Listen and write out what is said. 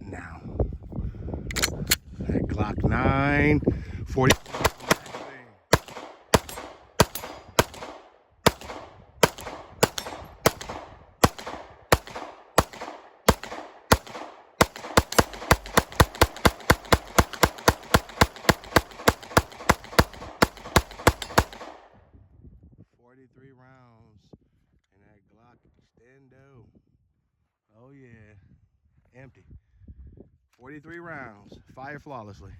now. That Glock 9, 40. Three rounds and that Glock extendo. Oh yeah, empty. 43 rounds, fire flawlessly.